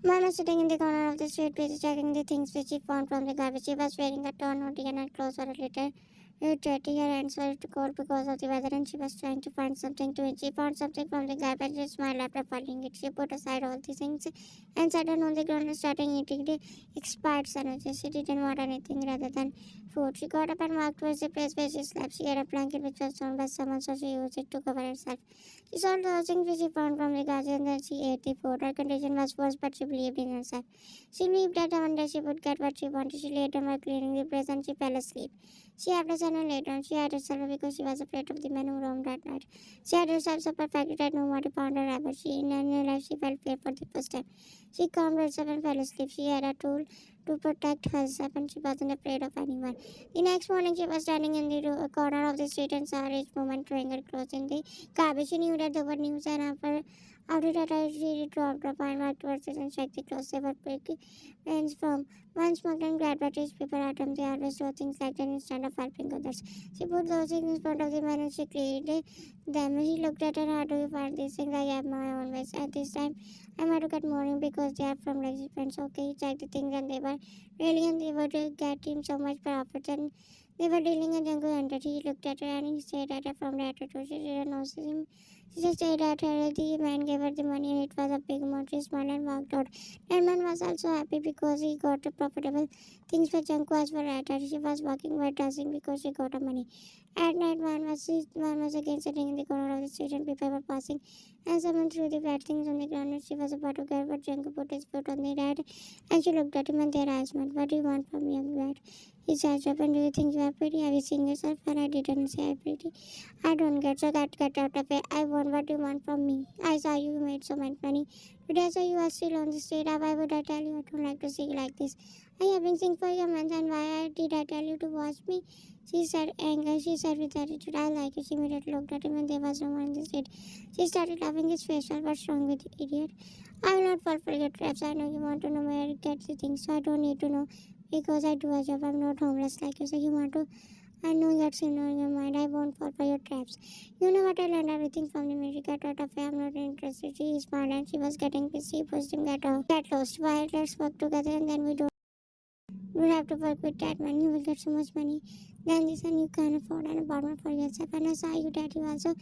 Man was sitting in the corner of the street, busy checking the things which she found from the garbage. She was wearing a torn hoodie and her clothes were a little dirty. Her hands were too cold because of the weather, and she was trying to find something to eat. She found something from the garbage. She smiled after finding it. She put aside all the things and sat down on the ground and started eating the expired sandwiches. She didn't want anything rather than food. She got up and walked towards the place where she slept. She had a blanket which was torn by someone, so she used it to cover herself. She saw the things which she found from the garden and then she ate the food. Her condition was worse, but she believed in herself. She believed that one day she would get what she wanted. She laid down while cleaning the place and she fell asleep. She had herself and laid down. She had herself because she was afraid of the men who roamed at night. She had herself so perfectly that nobody found her ever. She in her life she felt fear for the first time. She calmed herself and fell asleep. She had a tool to protect herself and she wasn't afraid of anyone. The next morning she was standing in the corner of the street and saw a rich woman throwing her clothes in the garbage. She knew that there were news and after that she dropped her and walked towards it and checked the clothes. They were pretty and from one smoked and glad but rich people at home. They always do things like that instead of helping others. She put those things in front of the man and she cleaned them. He looked at her. How do you find these things? I have my own ways. At this time I might look at morning because they are from lazy friends. Okay, he checked the things and they were really and they would get him so much profit and they were dealing a jungle hunter. He looked at her and he stared at her from head to toe. She didn't notice him. She just stared at her. The man gave her the money and it was a big amount. She smiled and walked out. That man was also happy because he got a profitable things for junk was for at her. She was walking while dancing because she got her money. At night, one was again sitting in the corner of the street and people were passing and someone threw the bad things on the ground and she was about to get but Janko put his foot on the rat and she looked at him and their eyes met. What do you want from me, young lad? He sat up and do you think you are pretty? Have you seen yourself? And I didn't say I'm pretty. I don't get so that get out of it. I want what you want from me. I saw you made so much money. Today I saw you are still on the street. Why would I tell you I don't like to see you like this? I have been singing for your months and why did I tell you to watch me? She said anger. She said with attitude, I like it. She immediately looked at him and there was no one in the street. She started laughing. His face fell. What's wrong with you, idiot? I will not fall for your traps. I know you want to know where I get the things, so I don't need to know because I do a job. I'm not homeless like you. So you want to I know that's in your mind. I won't fall for your traps. You know what? I learned everything from the music. Get out of here. I'm not interested. She smiled and she was getting pissy. He pushed him, get lost. Why? Let's work together and then we don't. You have to work with that man. You will get so much money. Then this and you can afford an apartment for yourself. And I saw you that you also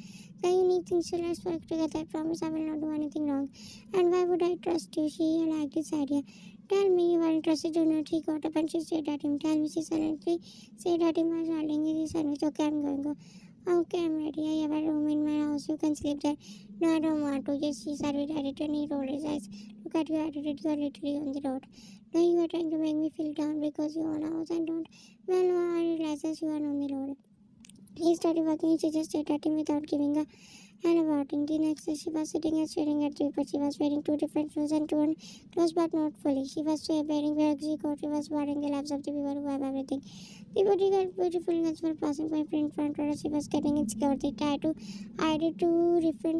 say you need things. So let's work together. I promise I will not do anything wrong. And why would I trust you? She liked this idea. Tell me you are interested or not. He got up and she stared at him. Tell me, she silently said at him, darling, it is sandwich. Okay, I'm going to go. Okay, I'm ready. I have a room in my house. You can sleep there. No, I don't want to. Yes, she said with attitude and he rolled his eyes. Look at your attitude. You are literally on the road. Now you are trying to make me feel down because you own a house and don't. Well, now I realize you are on the road. He started walking. She just stared at him without giving a and about in the next day, she was sitting and staring at the but she was wearing two different shoes and two clothes but not fully. She was wearing a she coat. She was wearing the lives of the people who have everything. The beautiful girls were passing by in front of her. She was getting insecure. They tried to hide it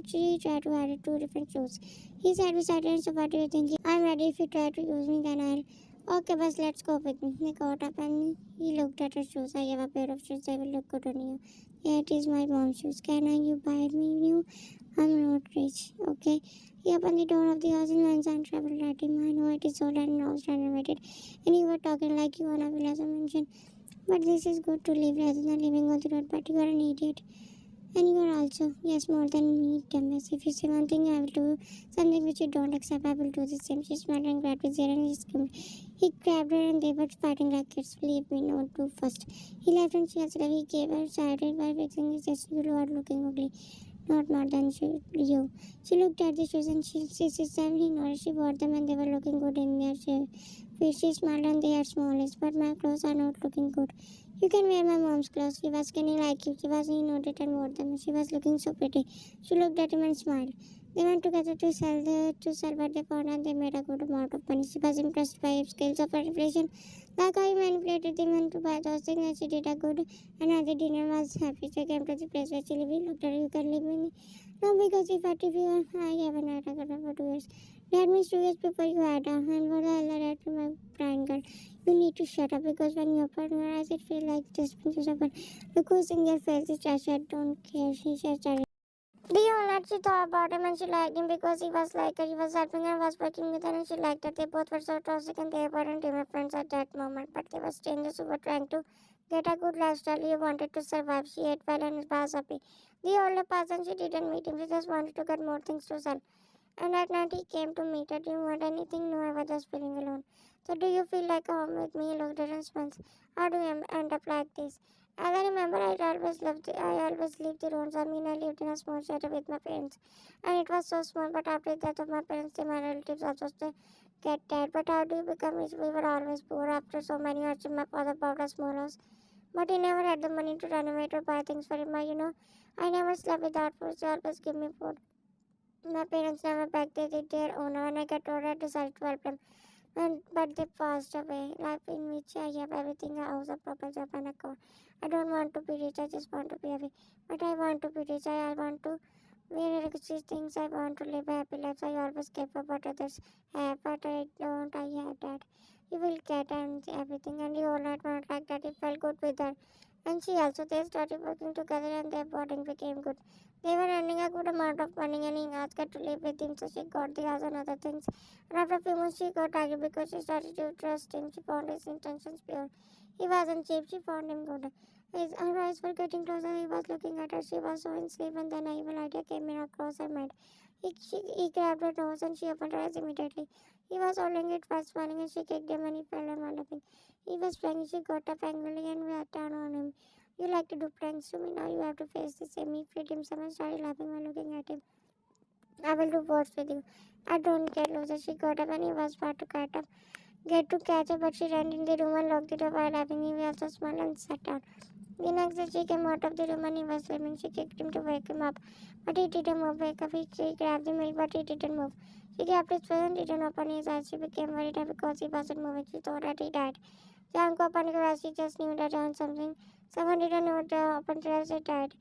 she tried to hide it two different shoes. He said beside her, so what do you think? I'm ready. If you try to use me, then I'll okay, but let's go with me. They got up and he looked at her shoes. I have a pair of shoes. They will look good on you. Yeah, it is my mom's shoes. Can you buy me new? I'm not rich. Okay. He opened the door of the house and went and traveled at him. I know it is old and now renovated. And you were talking like you on a villa mansion. But this is good to live rather than living on the road. But you are an idiot. And you are also, yes, more than me, dumbass. If you say one thing, I will do something which you don't accept. I will do the same. She smiled and grabbed his hair and he screamed. He grabbed her and they were fighting like kids. Leave me, no, do first. He left and she answered. He gave her sided by fixing his chest. You are looking ugly. Not more than you. She looked at the shoes and she said he noticed. She bought them and they were looking good in their shape. She smiled and they had smallest, but my clothes are not looking good. You can wear my mom's clothes. She was skinny like you. He noted and wore them. She was looking so pretty. She looked at him and smiled. They went together to sell what they found and they made a good amount of money. She was impressed by his skills of manipulation. Like how he manipulated the men to buy those things and she did a good and at the dinner was happy. She came to the place where she lived. He looked at her. You can live in no, because if I TV, I haven't had a girl for 2 years. That means 2 years before you had a and what the hell are that to my blind girl? You need to shut up because when you open your eyes, it feels like just pinches open. Look who's in your face, it's Asha, don't care. She said, Leonard, she thought about him and she liked him because he was like her. He was helping her, was working with her, and she liked her. They both were so toxic and they weren't even friends at that moment, but they were strangers who were trying to get a good lifestyle. He wanted to survive. She ate well and was happy. The older person, she didn't meet him. She just wanted to get more things to sell. And at night he came to meet her. Do you want anything? No, I was just feeling alone. So do you feel like a home with me? He looked at her and smiled. How do you end up like this? As I remember, I always lived the rooms. I mean, I lived in a small shelter with my parents, and it was so small. But after the death of my parents, my relatives also get dead. But how do you become rich? We were always poor. After so many hardships, my father bought a small house, but he never had the money to renovate or buy things for him. I never slept without food. He always give me food. My parents never begged, they did their own. When I got older, I decided to help them. But they passed away. Life in which I have everything a house, a proper job, and a car. I don't want to be rich, I just want to be happy. But I want to be rich, I want to wear expensive things, I want to live a happy life. I always care for what others have, but I have that. You will get and everything, and you all not want like that. It felt good with her. And she also, they started working together and their bonding became good. They were earning a good amount of money and he asked her to live with him, so she got the house and other things. And after a few months, she got angry because she started to trust him. She found his intentions pure. He wasn't cheap, she found him good. Her eyes were getting closer, he was looking at her. She was so in sleep, and then an evil idea came in across her mind. He grabbed her nose and she opened her eyes immediately. He was holding it fast, smiling, and she kicked him and he fell down while laughing. He was playing, she got up angrily and went down on him. You like to do pranks to me, now you have to face the same. He freed himself and started laughing while looking at him. I will do worse with you. I don't get loser. She got up and he was about to get to catch her, but she ran in the room and locked the door while laughing. He also smiled and sat down. The next day she came out of the room and he was sleeping. She kicked him to wake him up, but he didn't move. Wake up, she grabbed the milk, but he didn't move. She grabbed his face and didn't open his eyes. She became worried because he wasn't moving. She thought that he died. John opened her eyes. She just knew that on something. Someone didn't know the open her eyes. He died.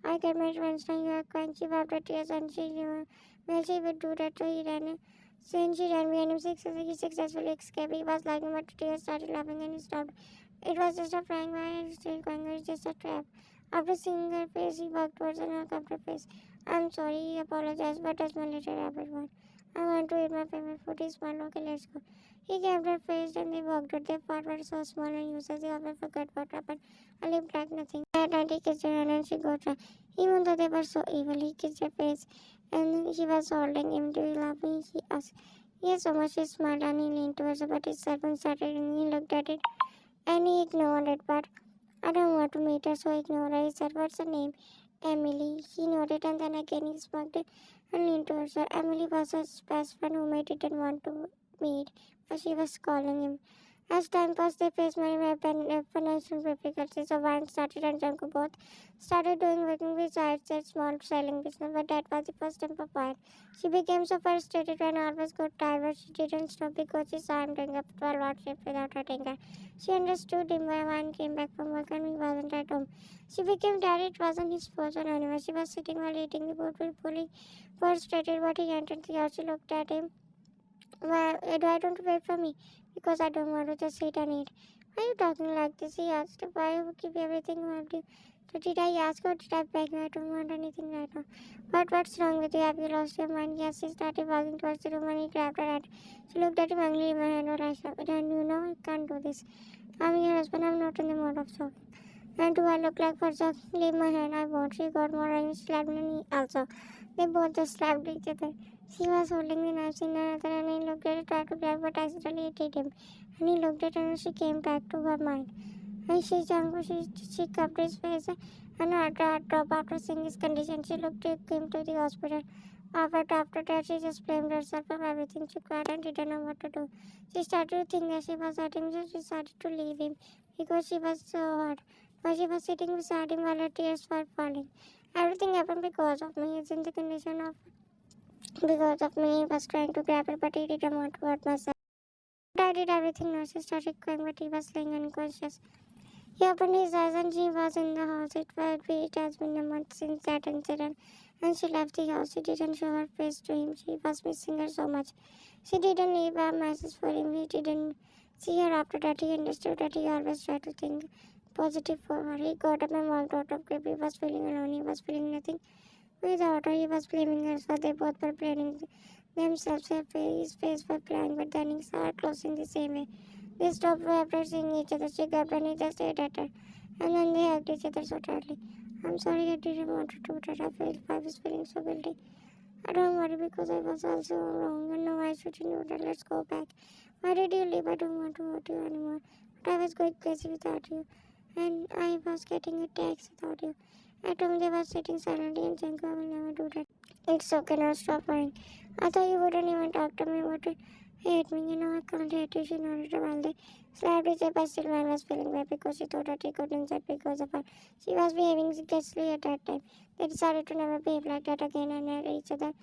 I get my friends now. You are crying. She wiped her tears and she knew well she would do that. So he ran. Since she ran behind him, he successfully escaped. He was laughing, but the tears started laughing and he stopped. It was just a prank. Why are you still crying? It was just a trap. After seeing her face, he walked towards her and hugged her face. I'm sorry, he apologized, but as my little rabbit one. I want to eat my favorite food. He smiled. Okay, let's go. He kept her face and they walked out. Their part were so small and useless, they often forgot what happened. I lived like nothing. That night he kissed her hand and she got her. Even though they were so evil, he kissed her face and she was holding him. Do you love me? He asked. Yes, so much. She smiled and he leaned towards her, but his cell phone started ringing. He looked at it and he ignored it, but I don't want to meet her, so ignore her. He said, what's her name? Emily. He nodded and then again he smiled and leaned towards her. Emily was his best friend whom he didn't want to meet, but she was calling him. As time passed, they faced many financial difficulties. So wine started and Junko both started doing working besides their small selling business, but that was the first time for wine. She became so frustrated when always got tired. She didn't stop because she saw him doing a 12-hour shift without hurting her. She understood him when Wine came back from work and he wasn't at home. She became tired. It wasn't his fault or anyway. She was sitting while eating the food, fully frustrated, but he entered the house. She looked at him. Why don't you wait for me? Because I don't want to just sit and eat. Why are you talking like this? He asked. Why you keep everything you have to? So did I ask or did I beg you? I don't want anything right now. But what's wrong with you? Have you lost your mind? Yes, he started walking towards the room and he grabbed her hand. She looked at him angrily in my hand. Or I said, you know I can't do this. I'm your husband. I'm not in the mood of talking. And do I look like for talking? Leave my hand. I won't. She got more angry. She slapped me also. They both just slapped each other. She was holding the knife in her other and he looked at it, tried to grab, but accidentally it hit him. And he looked at her and she came back to her mind. And she cupped his face and her heart dropped after seeing his condition. She took him to the hospital. After that, she just blamed herself for everything. She cried and didn't know what to do. She started to think that she was hurting, so she decided to leave him because she was so hurt. But she was sitting beside him while her tears were falling. Everything happened because of me. It's in the condition of because of me. He was trying to grab it, but he didn't want to hurt myself. But I did everything. Nurses started crying, but he was laying unconscious. He opened his eyes and she was in the house. It has been a month since that incident, and she left the house. She didn't show her face to him. She was missing her so much. She didn't leave a message for him. He didn't see her after that. He understood that he always tried to think positive for her. He got up and walked out of crib. He was feeling alone. He was feeling nothing with daughter. He was blaming her for they both were blaming themselves. His face was crying, but then he saw her closing the same way. They stopped after seeing each other. She grabbed and he just stared at her. And then they hugged each other so tightly. I'm sorry I didn't want to do that. I was feeling so guilty. I don't worry because I was also wrong. And no, I shouldn't do that. Let's go back. Why did you leave? I don't want to hurt you anymore. But I was going crazy without you. And I was getting a text without you. At home they were sitting silently and saying, I will never do that. It's okay now, stop worrying. I thought you wouldn't even talk to me, would hate me. You know, I can't hate you, she nodded while they slapped each other. Still, man was feeling bad because she thought that he couldn't set because of her. She was behaving ghastly at that time. They decided to never behave like that again and at each other.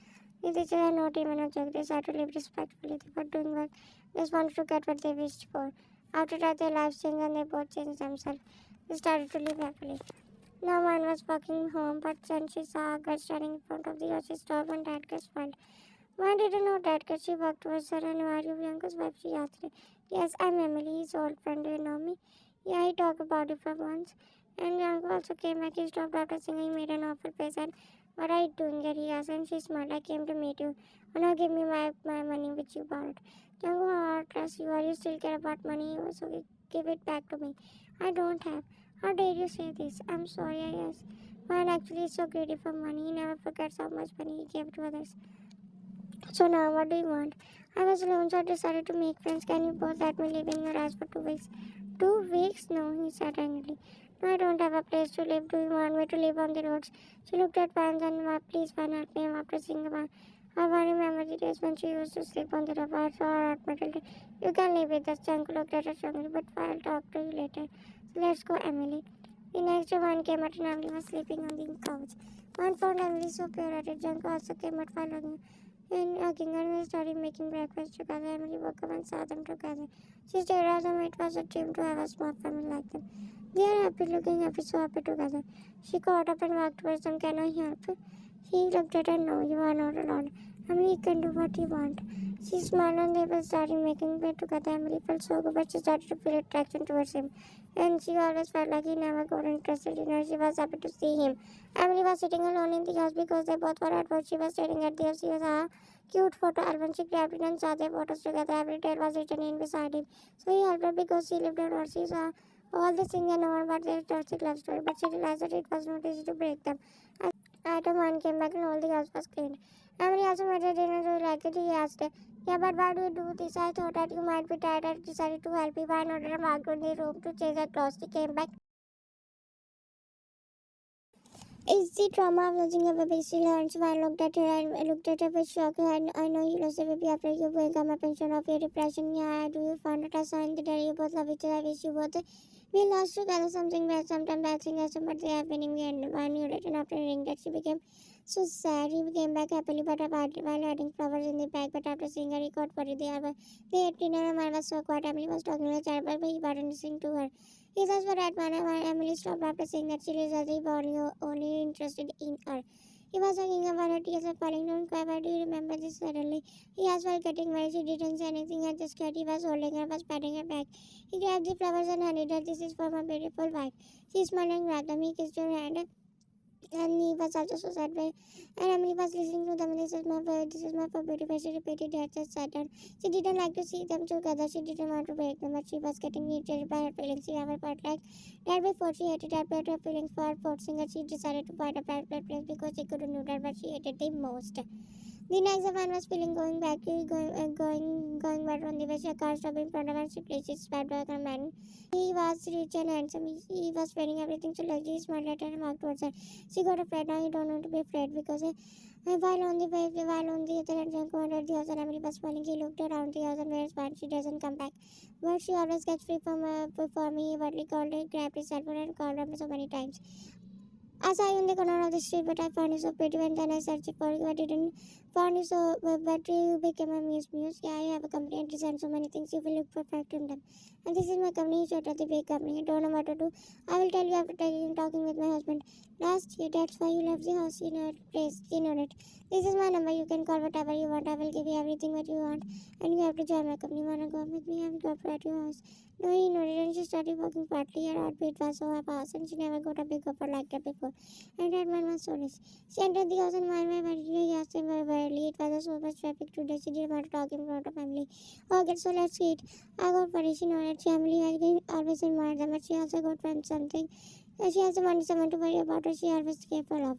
With each other, not even a joke. They started to live respectfully. They were doing work. Just wanted to get what they wished for. After that, their lives changed and they both changed themselves. They started to live happily. Now one was walking home, but then she saw a girl standing in front of the house. She stopped and that girl smiled. Why didn't know that girl? She walked towards her and are you Bianca's wife? She asked her. Yes, I'm Emily, his old friend. Do you know me? Yeah, he talked about it for once. And Bianca also came back. He stopped after saying he made an awful face and what are you doing here? He asked and she smiled. I came to meet you. Oh, now give me my money which you borrowed. Django, how heartless you are. You still care about money, so give it back to me. I don't have. How dare you say this? I'm sorry, I guess. Man actually is so greedy for money. He never forgets how much money he gave to others. So now what do you want? I was alone, so I decided to make friends. Can you both let me live in your house for 2 weeks? 2 weeks? No, he said angrily. No, I don't have a place to live. Do you want me to live on the roads? She looked at Vans and please Van help me after seeing about I want to remember the days when she used to sleep on the roof. I saw her admittedly. You can live with us, Uncle looked at her strongly, but I'll talk to you later. So let's go, Emily. The next day, one came at and Emily was sleeping on the couch. One found Emily so pure at it. Junko also came at while hugging her and they started making breakfast together. Emily woke up and saw them together. She stared at them. It was a dream to have a small family like them. They are happy, looking happy, so happy together. She caught up and walked towards them. Can I help? He looked at her. No, you are not alone. Emily can do what you want. She smiled and they both started making bed together. Emily felt so good, but she started to feel attraction towards him. And she always felt like he never got interested in her. She was happy to see him. Emily was sitting alone in the house because they both were at work. She was staring at theirs. She was a cute photo album. She grabbed it and saw their photos together. Every day was written in beside him. So he helped her because she lived alone. She saw all the things and all about their toxic love story, but she realized that it was not easy to break them. Item 1 came back and all the house was cleaned. Emily also made her dinner so like it. He asked her, yeah, but why do you do this? I thought that you might be tired. I decided to help you. Why not? I walked in the room to change her clothes. She came back. It's the trauma of losing a baby. She learns. So I looked at her and I looked at her with shock. I know you lost a baby after you break up my pension of your depression. Yeah, do you find it a sign that you both love each other? I wish you both we lost together something bad. Sometimes bad things happen, but they happen in the end. When you written after hearing that she became so sad. He came back happily, but while hiding flowers in the bag. But after seeing her, he got worried. They ate dinner and I was so quiet. Emily was talking to the child, but he wasn't listening to her. His eyes were at Mana when Emily stopped after saying that she was only interested in her. He was hugging her while her tears were falling down. Why do you remember this suddenly? He asked while getting married. She didn't say anything. I just scared. He was holding her, was patting her back. He grabbed the flowers and handed her. This is for my beautiful wife. She smiled and grabbed them. He kissed her hand and he was also so sad by and Emily was listening to them. This is my beautiful. She repeated that just sat down. She didn't like to see them together. She didn't want to break them, but she was getting irritated by her feelings. She never felt like that before. She hated that, but her feelings for forcing her. She decided to find a private place because she couldn't do that, but she hated the most. The next man was feeling going back on the way. A car stopped in front of her. She placed his back on a man. He was rich and handsome. He was wearing everything so luxury. He smiled at her and walked towards her. She got afraid. Now you don't want to be afraid because while on the other hand, Janko entered the house and Emily was smiling. He looked around the house and where she doesn't come back. But she always gets free from before me. He badly called her, grabbed his cell phone and called her so many times. As I on the corner of the street, but I found you so pretty, and then I searched for you. I didn't find you so, but you became a muse. Yeah, I have a company and design so many things. You will look perfect in them. And this is my company, shut at the big company. I don't know what to do. I will tell you after talking with my husband last year. That's why you left the house. You know, place. You know it. This is my number. You can call whatever you want. I will give you everything what you want. And you have to join my company. Wanna go with me? I will go at your house. No, he nodded and she started walking partly. Her heartbeat was so fast and she never got a big offer like that before. And that man was so rich. She entered the house and why did he ask him very early? It was so much traffic today. She didn't want to talk in front of family. Okay, so let's eat. I got worried. She nodded. She Emily has always admired them, but she also got friends something. She also wanted someone to worry about her. She always careful of.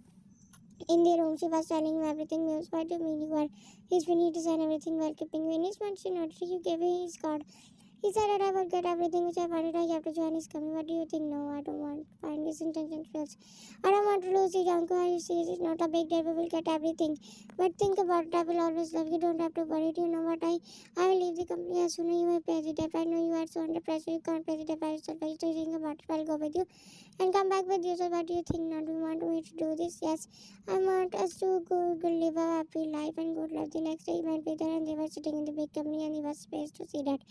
In the room, she was telling him everything. Means, what do you mean you are? He's been he designed everything while keeping you in his mind. She nodded. You gave me his card. He said that I would get everything which I wanted. I have to join his coming. What do you think? No, I don't want to find his intentions first. I don't want to lose you, Janko. Are you serious? It's not a big deal. We will get everything. But think about it. I will always love you. Don't have to worry. Do you know what? I will leave the company as soon as you pay the debt. I know you are so under pressure. You can't pay the debt by yourself. Are you thinking about it? I'll go with you and come back with you. So what do you think now? Do you want me to do this? Yes. I want us to go live a happy life and good life. The next day he went with her and they were sitting in the big company and he was supposed to see that.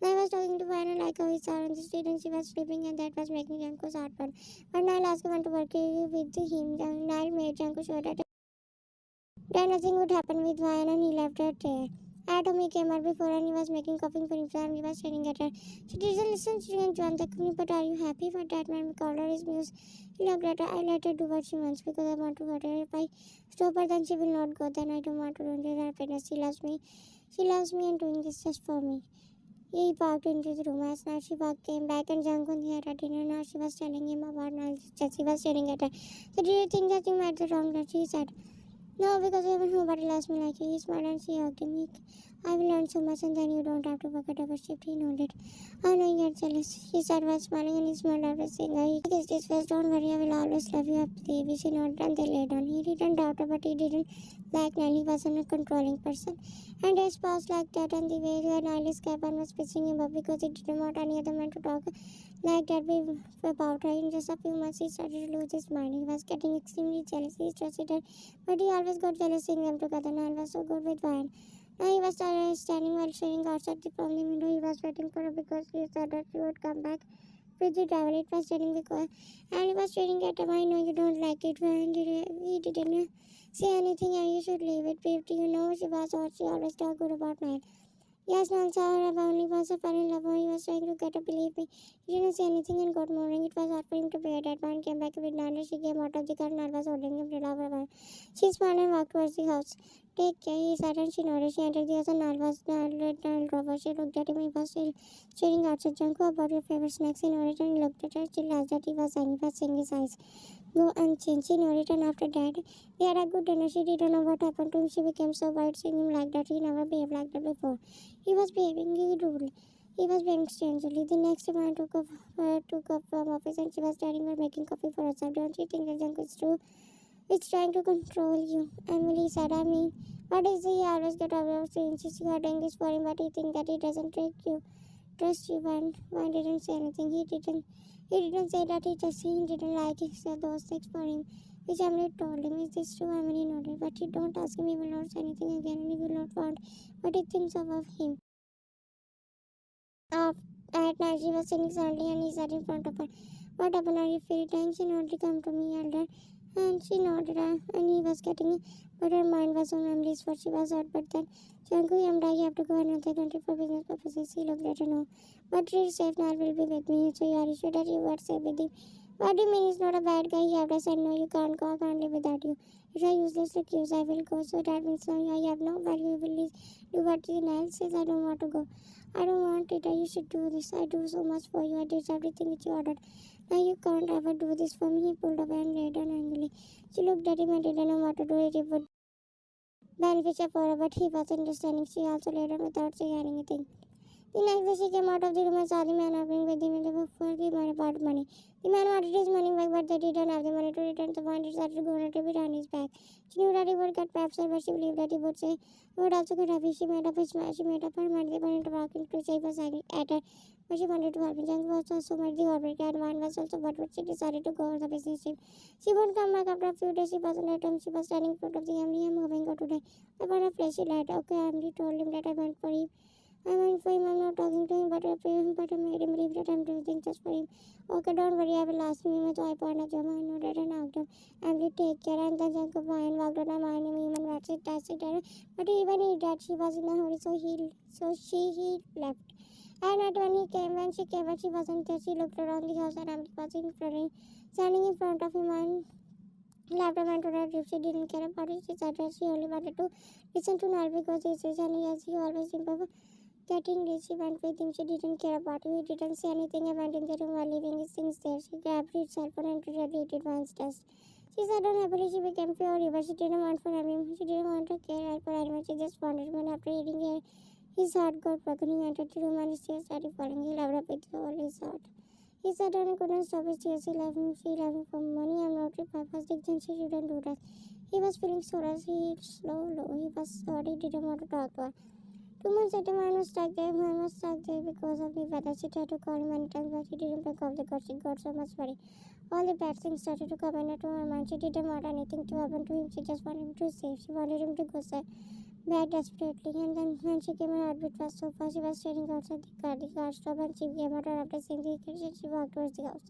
I was talking to Anna like how he saw on the street and she was sleeping and that was making Janko's heart burn. But Niall asked him to work with him. Niall made Janko sure that nothing would happen with Ryan and he left her there. At home he came out before and he was making coffee for himself and he was staring at her. She didn't listen, she didn't join the company, but are you happy for that man? We called her his muse. He looked at her. I let her do what she wants because I want to hurt her. If I stop her then she will not go. Then I don't want to ruin her happiness. She loves me. She loves me and doing this just for me. He walked into the room. As now she came back and Jangun had at dinner. Now she was telling him about Niall. Jessie was staring at her. So do you think that you made the wrong that she said? No, because even nobody loves me like you. He smiled and she hugged him. I will learn so much and then you don't have to work at our shift. He nodded. I know you get jealous. He said while smiling and he smiled after saying, he kissed his face. Don't worry, I will always love you. Baby. She nodded and they laid on. He didn't doubt her, but he didn't like Nile. He wasn't a controlling person. And his spouse like that and the way Nile's cabin was pissing him up because he didn't want any other man to talk like that about her. In just a few months, he started to lose his mind. He was getting extremely jealous. He trusted her, but he always got jealous seeing them together. Niall was so good with Ryan. Now he was standing while staring outside from the window. He was waiting for her because he said that she would come back with the travel. It was staring because and he was staring at him. I know you don't like it. When he didn't say anything and you should leave it. But you know she always talked good about Niall. Yes, Nansa, her only was a fell in love. He was trying to get her, believe me. He didn't say anything and got mourning. It was hard for him to bear. That man came back with Nana. She came out of the car. Nana was holding him to love her. She smiled and walked towards the house. Take care, he said, and she nodded. She entered the house and Nal Rover. She looked at him. He was still staring outside. Janko, about your favorite snacks? He nodded and looked at her. She laughed that he was saying. He was seeing his eyes go unchanged. She nodded, and after that, they had a good dinner. She didn't know what happened to him. She became so white, seeing him like that. He never behaved like that before. He was behaving rudely. He was behaving strangely. The next man took up from office and she was standing there making coffee for herself. Don't you think that junk is true? It's trying to control you. Emily said, I mean, what is he always get over saying she's got English for him, but he think that he doesn't trust you and why didn't say anything. He didn't say that he didn't like it, so those things for him. Which Emily told him, is this true? Emily nodded, but you don't ask him, he will not say anything again and he will not want what he thinks of him. At night, she was sitting silently and he sat in front of her. What happened? Are you feeling tense? She nodded, come to me, elder. And she nodded, and he was getting it. But her mind was on Emily's for she was hurt. But then, Janku, you have to go another country for business purposes. He looked at her now. But you're safe now, will be with me. So you are sure that you are safe with him. What do you mean he's not a bad guy? He have to say, no, you can't go, I can't live without you. It's a useless excuse, I will go. So that means now I have no value. You will do what the Nile says, I don't want to go. I don't want it. You should do this. I do so much for you. I did everything which you ordered. Now you can't ever do this for me. He pulled away and laid down angrily. She looked at him and didn't know what to do. It would benefit her for her, but he wasn't understanding. She also laid down without saying anything. The next day she came out of the room and saw the man arguing with him for the money about money. The man wanted his money back, but they didn't have the money to return, so one decided to go on a trip behind his back. She knew that he would get upset, but she believed that he would say he would also get happy. She made up his mind. She made up her mind. They went into walking to say he was angry at her, but she wanted to help him. Jung was also made the heartbreak, and one was also but she decided to go on the business trip. She would come back after a few days. She wasn't at home. She was standing in front of the Emily. I'm going to go today. I want a flashy light. Okay, Emily told him that I went for him. I went for him. I'm not talking to him, but I made him believe that I'm doing things just for him. Okay, don't worry. I will ask him. So I pointed at him. I nodded and asked him, Emily, take care. And then Jacob Wine walked on a mine and even watched it, touched it. But even he did. She was in a hurry, so he left. At night when she wasn't there, she looked around the house and empty was standing in front of him and laughed and told her if she didn't care about it. She said that she only wanted to listen to Noel because he's rich and as he always improve getting rich. She went with him. She didn't care about it. He didn't say anything. I went in the room while leaving his things there. She grabbed his cell phone and deleted one's test. She said unhappily she became pure but she didn't want for him. She didn't want to care for anyone. She just wanted him. And after reading it, his heart got broken. He entered the room and his tears started falling. He loved up with all his heart. He said and couldn't stop his tears. She left him for money. I'm not if I was diligent. She shouldn't do that. He was feeling sorrow. He slow, low. He was sorry. Didn't want to talk to her. 2 months later, mine was stuck there. Mine was stuck there because of the weather. She tried to call him many times, but he didn't pick up the call. She got so much worried. All the bad things started to come into her mind. She didn't want anything to happen to him. She just wanted him to save. She wanted him to go back desperately. And then when she came, her heartbeat was so fast. She was staring outside the car. The car stopped and she came out after seeing the kitchen. She walked towards the house.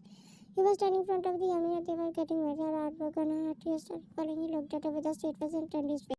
He was standing in front of the yummy and they were getting married. Her heart broke and her tears started falling. He looked at her with a straight face and turned his face.